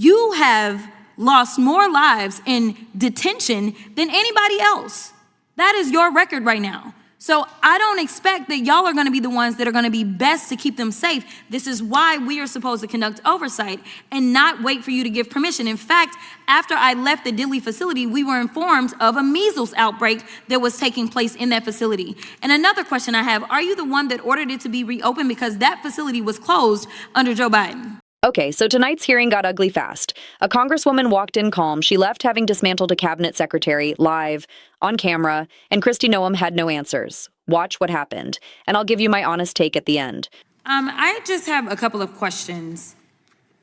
You have lost more lives in detention than anybody else. That is your record right now. So I don't expect that y'all are gonna be the ones that are gonna be best to keep them safe. This is why we are supposed to conduct oversight and not wait for you to give permission. In fact, after I left the Dilley facility, we were informed of a measles outbreak that was taking place in that facility. And another question I have, are you the one that ordered it to be reopened because that facility was closed under Joe Biden? Okay, so tonight's hearing got ugly fast. A congresswoman walked in calm. She left having dismantled a cabinet secretary live, on camera, and Kristi Noem had no answers. Watch what happened, and I'll give you my honest take at the end. I just have a couple of questions.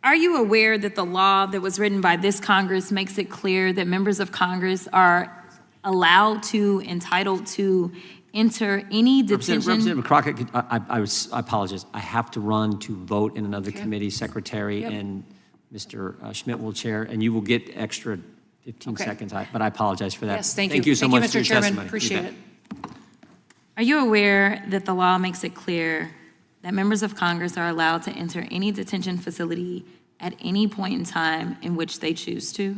Are you aware that the law that was written by this Congress makes it clear that members of Congress are entitled to enter any detention? Representative Crockett, I apologize. I have to run to vote in another committee, Secretary, and Mr. Schmidt will chair, and you will get extra 15 seconds, but I apologize for that. Yes, thank you. Thank you so much for your Mr. Chairman. testimony. Appreciate it. Are you aware that the law makes it clear that members of Congress are allowed to enter any detention facility at any point in time in which they choose to?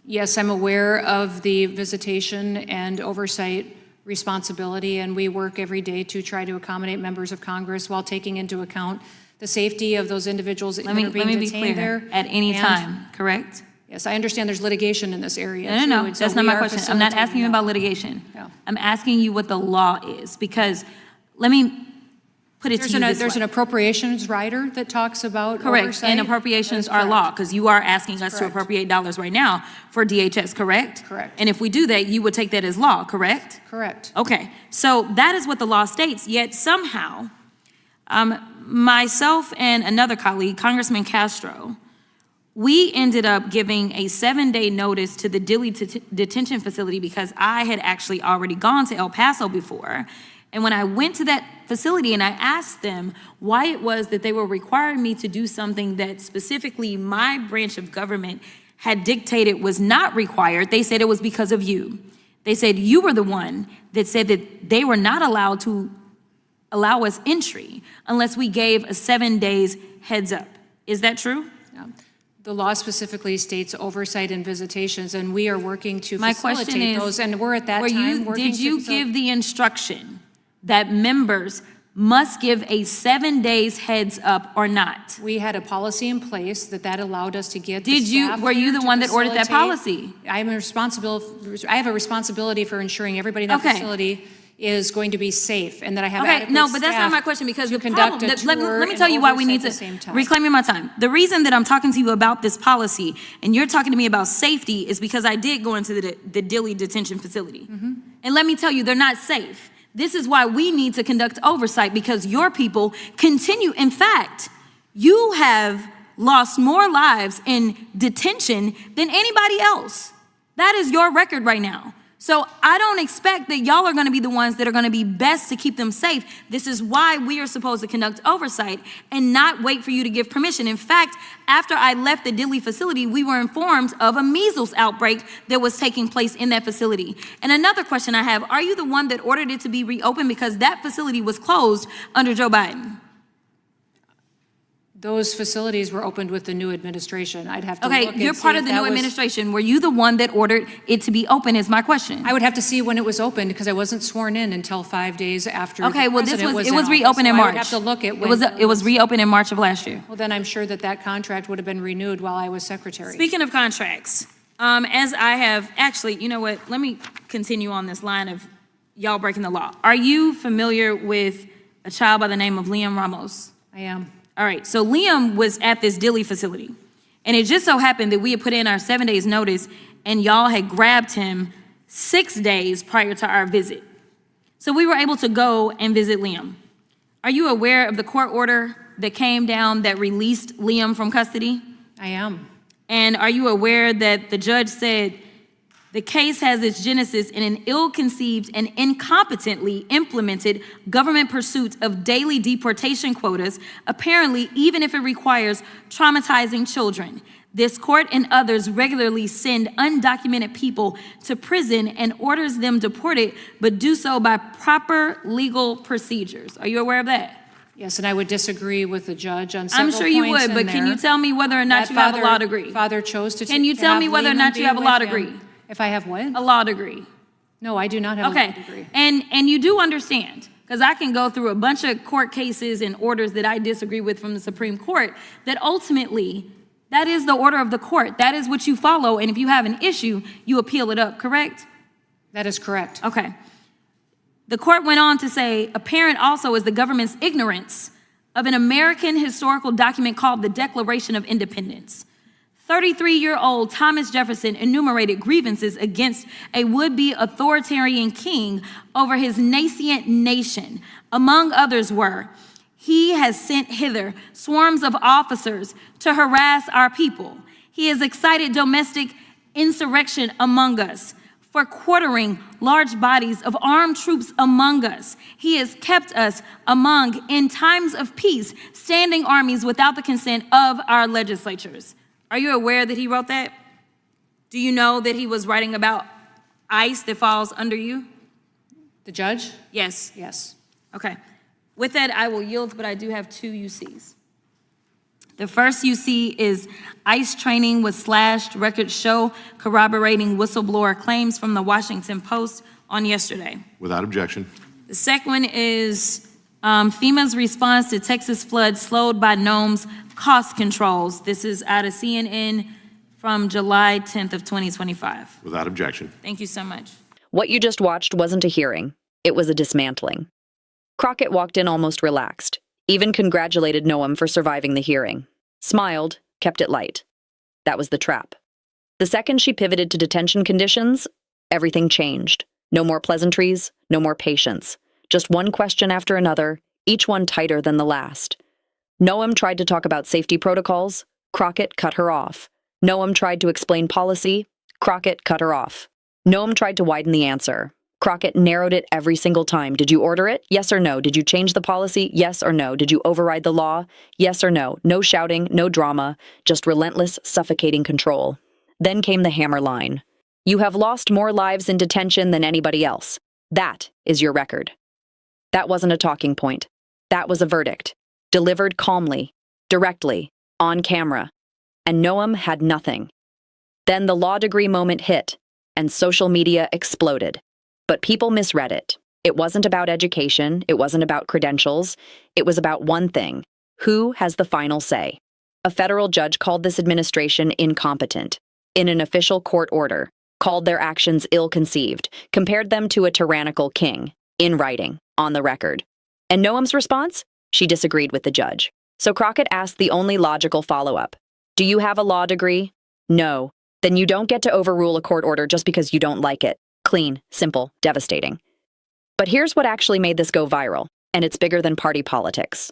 Yes, I'm aware of the visitation and oversight responsibility, and we work every day to try to accommodate members of Congress while taking into account the safety of those individuals that are being detained there. Let me be clear, at any time, correct? Yes, I understand there's litigation in this area. No, that's not my question. I'm not asking you about litigation. Yeah. I'm asking you what the law is, because let me put it to you this way. There's an appropriations rider that talks about correct, oversight. and appropriations are law, because you are asking us to appropriate dollars right now for DHS, correct? Correct. And if we do that, you would take that as law, correct? Correct. Okay, so that is what the law states, yet somehow, myself and another colleague, Congressman Castro, we ended up giving a 7-day notice to the Dilley detention facility because I had actually already gone to El Paso before. And when I went to that facility and I asked them why it was that they were requiring me to do something that specifically my branch of government had dictated was not required, they said it was because of you. They said you were the one that said that they were not allowed to allow us entry unless we gave a 7 days heads up. Is that true? Yeah. The law specifically states oversight and visitations, and we are working to facilitate those, and we're at that time working to did you give the instruction that members must give a 7 days heads up or not? We had a policy in place that allowed us to get were you the one that ordered that policy? I have a responsibility for ensuring everybody in that facility is going to be safe, and that I have adequate no, but that's not my question, because the problem, let me tell you why we need to, reclaiming my time. The reason that I'm talking to you about this policy and you're talking to me about safety is because I did go into the Dilley detention facility. And let me tell you, they're not safe. This is why we need to conduct oversight, because your people continue. In fact, you have lost more lives in detention than anybody else. That is your record right now. So I don't expect that y'all are gonna be the ones that are gonna be best to keep them safe. This is why we are supposed to conduct oversight and not wait for you to give permission. In fact, after I left the Dilley facility, we were informed of a measles outbreak that was taking place in that facility. And another question I have, are you the one that ordered it to be reopened because that facility was closed under Joe Biden? Those facilities were opened with the new administration. I'd have to look and see. Okay, you're part of the new administration. Were you the one that ordered it to be open is my question. I would have to see when it was opened, because I wasn't sworn in until 5 days after. Okay, well, it was reopened in March. I would have to look at when it was reopened in March of last year. Well, then I'm sure that contract would have been renewed while I was secretary. Speaking of contracts, as I have actually, you know what? Let me continue on this line of y'all breaking the law. Are you familiar with a child by the name of Liam Ramos? I am. All right, so Liam was at this Dilley facility, and it just so happened that we had put in our 7 days notice and y'all had grabbed him 6 days prior to our visit. So we were able to go and visit Liam. Are you aware of the court order that came down that released Liam from custody? I am. And are you aware that the judge said the case has its genesis in an ill-conceived and incompetently implemented government pursuit of daily deportation quotas, apparently even if it requires traumatizing children. This court and others regularly send undocumented people to prison and orders them deported, but do so by proper legal procedures. Are you aware of that? Yes, and I would disagree with the judge on several I'm points sure you would, in but can you there. tell me whether or not That you have a law father- degree? Father chose to Can you tell me whether or not you have a law degree? If I have what? A law degree. No, I do not have a law Okay, degree. and you do understand, because I can go through a bunch of court cases and orders that I disagree with from the Supreme Court, that ultimately, that is the order of the court. That is what you follow, and if you have an issue, you appeal it up, correct? That is correct. Okay. The court went on to say, apparent also is the government's ignorance of an American historical document called the Declaration of Independence. 33-year-old Thomas Jefferson enumerated grievances against a would-be authoritarian king over his nascent nation. Among others were, he has sent hither swarms of officers to harass our people. He has excited domestic insurrection among us, for quartering large bodies of armed troops among us. He has kept us among, in times of peace, standing armies without the consent of our legislatures. Are you aware that he wrote that? Do you know that he was writing about ICE that falls under you? The judge? Yes. Yes. Okay. With that, I will yield, but I do have two UCs. The first UC is ICE training was slashed, records show corroborating whistleblower claims from the Washington Post on yesterday. Without objection. The second one is FEMA's response to Texas flood slowed by Noem's cost controls. This is out of CNN from July 10th of 2025. Without objection. Thank you so much. What you just watched wasn't a hearing. It was a dismantling. Crockett walked in almost relaxed, even congratulated Noem for surviving the hearing. Smiled, kept it light. That was the trap. The second she pivoted to detention conditions, everything changed. No more pleasantries, no more patience. Just one question after another, each one tighter than the last. Noem tried to talk about safety protocols. Crockett cut her off. Noem tried to explain policy. Crockett cut her off. Noem tried to widen the answer. Crockett narrowed it every single time. Did you order it? Yes or no? Did you change the policy? Yes or no? Did you override the law? Yes or no? No shouting, no drama, just relentless, suffocating control. Then came the hammer line. You have lost more lives in detention than anybody else. That is your record. That wasn't a talking point. That was a verdict. Delivered calmly, directly, on camera. And Noem had nothing. Then the law degree moment hit, and social media exploded. But people misread it. It wasn't about education. It wasn't about credentials. It was about one thing. Who has the final say? A federal judge called this administration incompetent. In an official court order, called their actions ill-conceived, compared them to a tyrannical king, in writing, on the record. And Noem's response? She disagreed with the judge. So Crockett asked the only logical follow-up. Do you have a law degree? No. Then you don't get to overrule a court order just because you don't like it. Clean, simple, devastating. But here's what actually made this go viral, and it's bigger than party politics.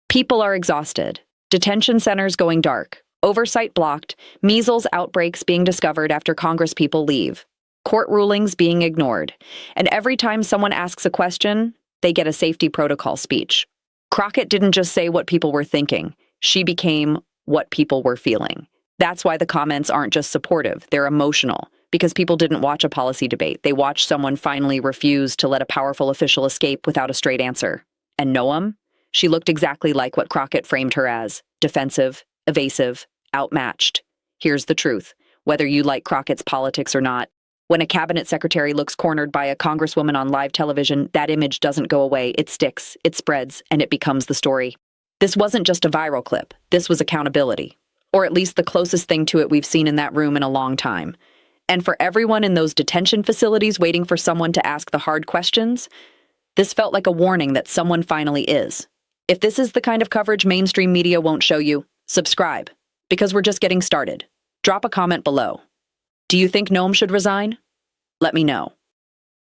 People are exhausted. Detention centers going dark. Oversight blocked. Measles outbreaks being discovered after Congresspeople leave. Court rulings being ignored. And every time someone asks a question, they get a safety protocol speech. Crockett didn't just say what people were thinking. She became what people were feeling. That's why the comments aren't just supportive, they're emotional. Because people didn't watch a policy debate. They watched someone finally refuse to let a powerful official escape without a straight answer. And Noem? She looked exactly like what Crockett framed her as. Defensive, evasive, outmatched. Here's the truth. Whether you like Crockett's politics or not, when a cabinet secretary looks cornered by a congresswoman on live television, that image doesn't go away. It sticks, it spreads, and it becomes the story. This wasn't just a viral clip. This was accountability. Or at least the closest thing to it we've seen in that room in a long time. And for everyone in those detention facilities waiting for someone to ask the hard questions, this felt like a warning that someone finally is. If this is the kind of coverage mainstream media won't show you, subscribe, because we're just getting started. Drop a comment below. Do you think Noem should resign? Let me know.